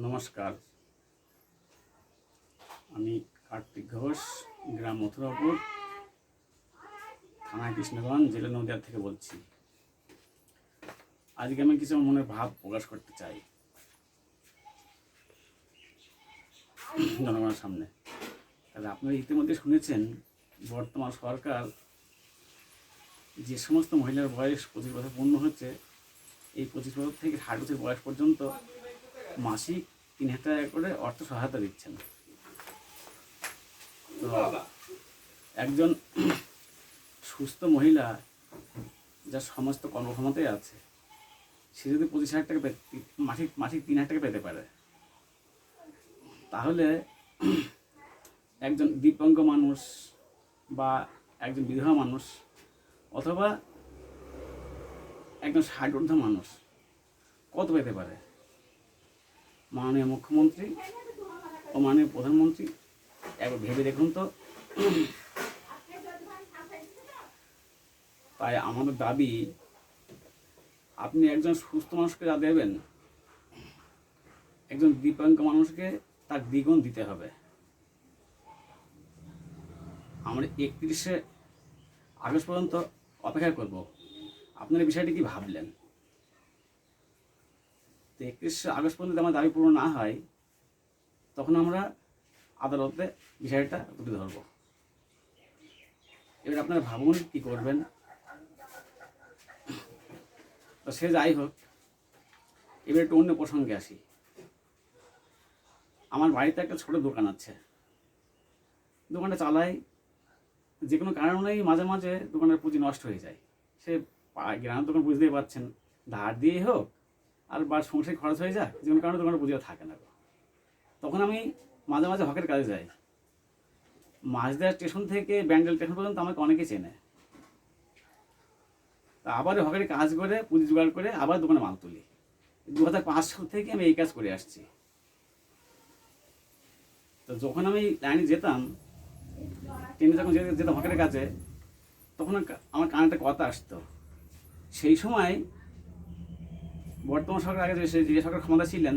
নমস্কার, আমি কার্তিক ঘোষ, গ্রাম মথুরাপুর, থানা কৃষ্ণগঞ্জ, জেলা নদিয়া থেকে বলছি। আজকে আমি কিছু মনের ভাব প্রকাশ করতে চাই জনগণের সামনে। তাহলে আপনারা ইতিমধ্যে শুনেছেন, বর্তমান সরকার যে সমস্ত মহিলার বয়স 25 বছর পূর্ণ হচ্ছে, এই 25 বছর থেকে 60 বছর বয়স পর্যন্ত মাসিক 3,000 টাকা করে অর্থ সহায়তা দিচ্ছেন। তো একজন সুস্থ মহিলা যার সমস্ত কর্মক্ষমতাই আছে, সে যদি 25,000 টাকা মাসিক 3,000 টাকা পেতে পারে, তাহলে একজন দিব্যাঙ্গ মানুষ বা একজন বিধবা মানুষ অথবা একজন 60 ঊর্ধ্ব মানুষ কত পেতে পারে? মাননীয় মুখ্যমন্ত্রী ও মাননীয় প্রধানমন্ত্রী একবার ভেবে দেখুন তো। তাই আমাদের দাবি, আপনি একজন সুস্থ মানুষকে যা দেবেন, একজন দিব্যাঙ্গ মানুষকে তার দ্বিগুণ দিতে হবে। আমরা 31শে আগস্ট পর্যন্ত অপেক্ষা করব। আপনারা বিষয়টি কি ভাবলেন? তো 31শে আগস্ট পর্যন্ত আমার দাবি পূরণ না হয়, তখন আমরা আদালতে বিষয়টা তুলে ধরব। এবার আপনারা ভাবুন কি করবেন। তো সে যাই হোক, এবার একটু অন্য প্রসঙ্গে আসি। আমার বাড়িতে একটা ছোট দোকান আছে। দোকানটা চালাই, যে কোনো কারণেই মাঝে মাঝে দোকানের পুঁজি নষ্ট হয়ে যায়। সে গ্রামের দোকান বুঝতেই পারছেন, ধার দিয়েই হোক আর বা সংসারে খরচ হয়ে যাক, যে কোনো কারণে দোকানের পুঁজিও থাকে না। তখন আমি মাঝে মাঝে হকের কাজে যাই। মাঝদিয়া স্টেশন থেকে ব্যান্ডেল স্টেশন পর্যন্ত আমাকে অনেকে চেনে। তা আবার হকের কাজ করে পুঁজি জোগাড় করে আবার দোকানে মাল তুলি। 2005 সাল থেকে আমি এই কাজ করে আসছি। তো যখন আমি লাইনে যেতাম, ট্রেনে যখন যেতাম হকের কাছে, তখন আমার কানে একটা কথা আসতো। সেই সময় বর্তমান সরকার আগে যে সরকার ক্ষমতা ছিলেন,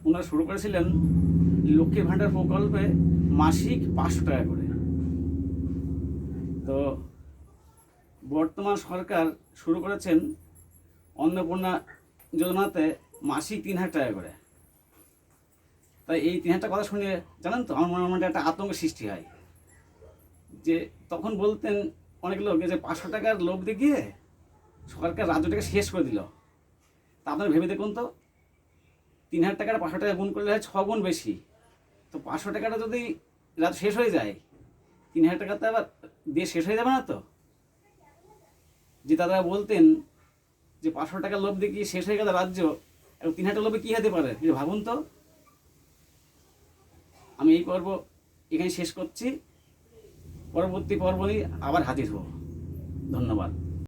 ওনারা শুরু করেছিলেন লক্ষ্মীর ভাণ্ডার প্রকল্পে মাসিক 500 টাকা করে। তো বর্তমান সরকার শুরু করেছেন অন্নপূর্ণা যোজনাতে মাসিক 3,000 টাকা করে। তাই এই 3,000 টাকা কথা শুনে জানেন তো, আমার মনের মধ্যে একটা আতঙ্ক সৃষ্টি হয়। যে তখন বলতেন অনেক লোক যে 500 টাকার লোভ দেখিয়ে সরকার রাজ্যটাকে শেষ করে দিল। তা আপনারা ভেবে দেখুন তো, 3,000 টাকার 500 টাকা গুণ করলে হয় 6 গুণ বেশি। তো 500 টাকাটা যদি রাজ্য শেষ হয়ে যায়, 3,000 টাকাতে আবার দেশ শেষ হয়ে যাবে না তো? যে দাদা বলতেন যে 500 টাকার লোভ দেখিয়ে শেষ হয়ে গেল রাজ্য, এবং 3,000 টাকার লোভে কী হতে পারে ভাবুন তো। আমি এই পর্ব এখানে শেষ করছি, পরবর্তী পর্ব নিয়ে আবার হাজির হব। ধন্যবাদ।